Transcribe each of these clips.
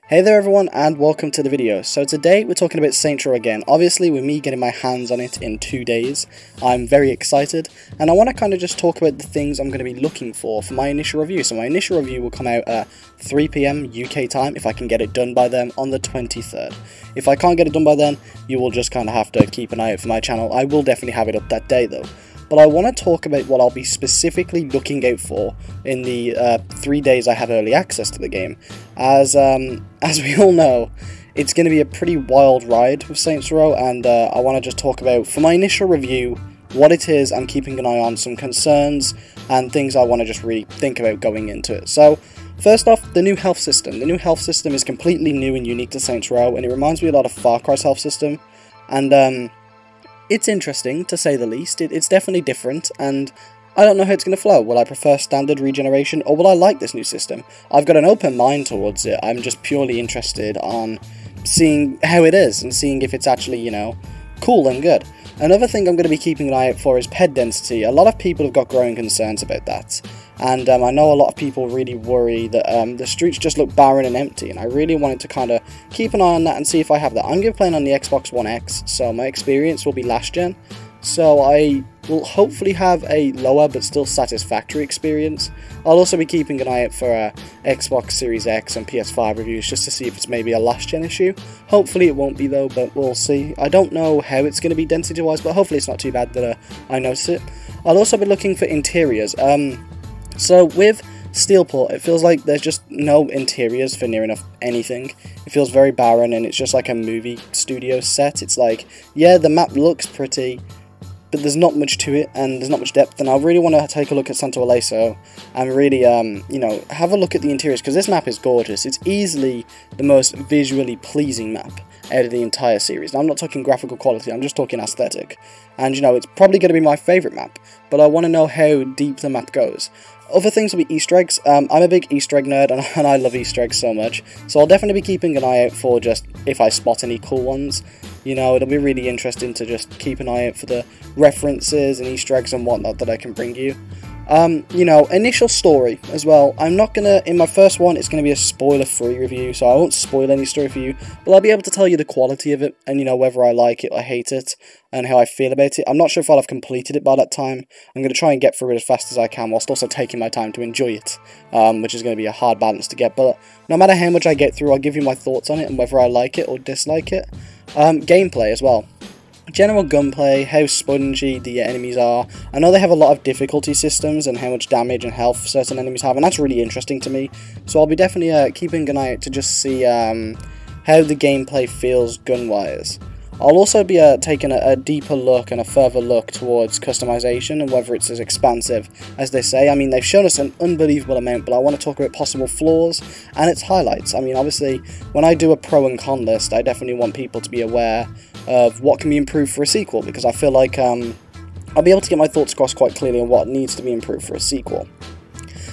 Hey there everyone and welcome to the video. So today we're talking about Saints Row again. Obviously with me getting my hands on it in 2 days, I'm very excited and I want to kind of just talk about the things I'm going to be looking for my initial review. So my initial review will come out at 3 PM UK time if I can get it done by then on the 23rd. If I can't get it done by then, you will just kind of have to keep an eye out for my channel. I will definitely have it up that day though. But I want to talk about what I'll be specifically looking out for in the 3 days I have early access to the game. As we all know, it's going to be a pretty wild ride with Saints Row, and I want to just talk about, for my initial review, what it is I'm keeping an eye on, some concerns, and things I want to just really think about going into it. So, first off, the new health system. The new health system is completely new and unique to Saints Row, and it reminds me a lot of Far Cry's health system, and it's interesting, to say the least. It's definitely different, and I don't know how it's going to flow. Will I prefer standard regeneration, or will I like this new system? I've got an open mind towards it. I'm just purely interested on seeing how it is, and seeing if it's actually, you know, cool and good. Another thing I'm going to be keeping an eye out for is ped density. A lot of people have got growing concerns about that. And I know a lot of people really worry that the streets just look barren and empty, and I really wanted to kind of keep an eye on that and see if I have that. I'm going to be playing on the Xbox One X, so my experience will be last gen, so I will hopefully have a lower but still satisfactory experience. I'll also be keeping an eye out for Xbox Series X and PS5 reviews just to see if it's maybe a last gen issue. Hopefully it won't be though, but we'll see. I don't know how it's going to be density wise, but hopefully it's not too bad that I notice it. I'll also be looking for interiors. So with Steelport, it feels like there's just no interiors for near enough anything. It feels very barren, and it's just like a movie studio set. It's like, yeah, the map looks pretty, but there's not much to it, and there's not much depth, and I really want to take a look at Santo Ileso and really, you know, have a look at the interiors, because this map is gorgeous. It's easily the most visually pleasing map out of the entire series. Now, I'm not talking graphical quality, I'm just talking aesthetic. And, you know, it's probably going to be my favourite map, but I want to know how deep the map goes. Other things will be Easter eggs. I'm a big Easter egg nerd, and I love Easter eggs so much, so I'll definitely be keeping an eye out for just if I spot any cool ones. You know, it'll be really interesting to just keep an eye out for the references and Easter eggs and whatnot that I can bring you. You know, initial story as well. I'm not gonna, in my first one, it's gonna be a spoiler-free review, so I won't spoil any story for you, but I'll be able to tell you the quality of it, and, you know, whether I like it or hate it, and how I feel about it. I'm not sure if I'll have completed it by that time. I'm gonna try and get through it as fast as I can, whilst also taking my time to enjoy it, which is gonna be a hard balance to get, but no matter how much I get through, I'll give you my thoughts on it, and whether I like it or dislike it. Gameplay as well. General gunplay, how spongy the enemies are. I know they have a lot of difficulty systems and how much damage and health certain enemies have, and that's really interesting to me. So I'll be definitely keeping an eye out to just see how the gameplay feels gun-wise. I'll also be taking a deeper look and a further look towards customization and whether it's as expansive as they say. I mean, they've shown us an unbelievable amount, but I want to talk about possible flaws and its highlights. I mean, obviously, when I do a pro and con list, I definitely want people to be aware of what can be improved for a sequel, because I feel like I'll be able to get my thoughts across quite clearly on what needs to be improved for a sequel.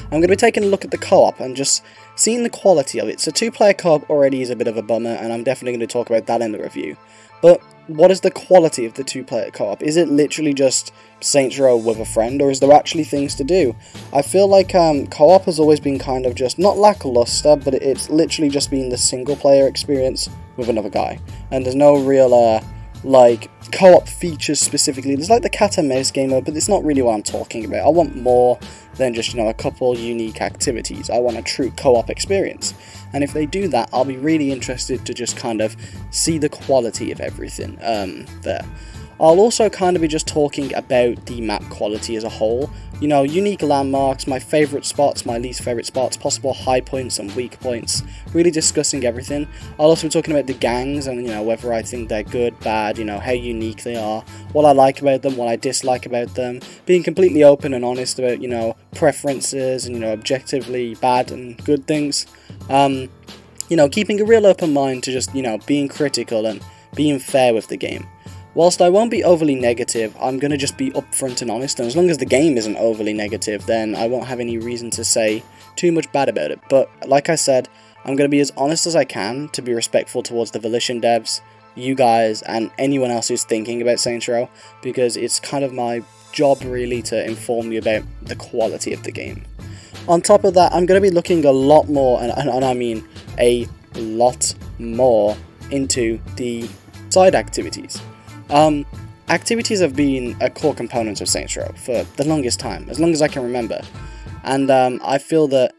I'm going to be taking a look at the co-op and just seeing the quality of it. So 2-player co-op already is a bit of a bummer, and I'm definitely going to talk about that in the review. But what is the quality of the 2-player co-op? Is it literally just Saints Row with a friend, or is there actually things to do? I feel like co-op has always been kind of just, not lackluster, but it's literally just been the single-player experience with another guy. And there's no real, like, co-op features specifically. There's like the cat and mouse game mode, but it's not really what I'm talking about. I want more than just, you know, a couple unique activities. I want a true co-op experience. And if they do that, I'll be really interested to just kind of see the quality of everything there. I'll also kind of be just talking about the map quality as a whole. You know, unique landmarks, my favourite spots, my least favourite spots, possible high points and weak points, really discussing everything. I'll also be talking about the gangs and, you know, whether I think they're good, bad, you know, how unique they are, what I like about them, what I dislike about them, being completely open and honest about, you know, preferences and, you know, objectively bad and good things. You know, keeping a real open mind to just, you know, being critical and being fair with the game. Whilst I won't be overly negative, I'm going to just be upfront and honest, and as long as the game isn't overly negative, then I won't have any reason to say too much bad about it. But, like I said, I'm going to be as honest as I can to be respectful towards the Volition devs, you guys, and anyone else who's thinking about Saints Row, because it's kind of my job, really, to inform you about the quality of the game. On top of that, I'm going to be looking a lot more, and I mean a lot more into the side activities. Activities have been a core component of Saints Row for the longest time, as long as I can remember, and I feel that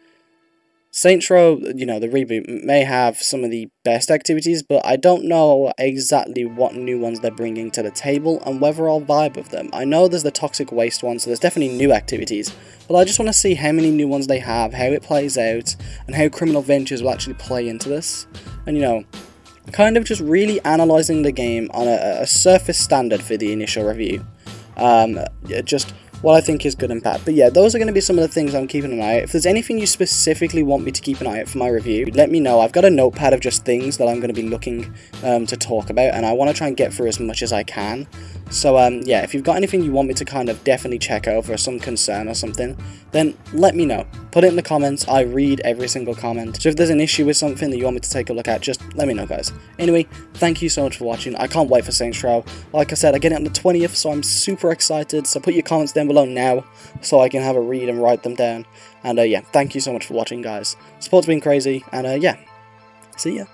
Saints Row, you know, the reboot, may have some of the best activities, but I don't know exactly what new ones they're bringing to the table and whether I'll vibe with them. I know there's the Toxic Waste one, so there's definitely new activities, but I just want to see how many new ones they have, how it plays out, and how Criminal Ventures will actually play into this. And, you know, kind of just really analysing the game on a surface standard for the initial review. Just what I think is good and bad. But yeah, those are going to be some of the things I'm keeping an eye out. If there's anything you specifically want me to keep an eye out for my review, let me know. I've got a notepad of just things that I'm going to be looking to talk about, and I want to try and get through as much as I can. So yeah, if you've got anything you want me to kind of definitely check over, or some concern or something, then let me know. Put it in the comments. I read every single comment. So if there's an issue with something that you want me to take a look at, just let me know, guys. Anyway, thank you so much for watching. I can't wait for Saints Row. Like I said, I get it on the 20th, so I'm super excited. So put your comments down below now so I can have a read and write them down. And yeah, thank you so much for watching, guys. Support's been crazy, and yeah, see ya.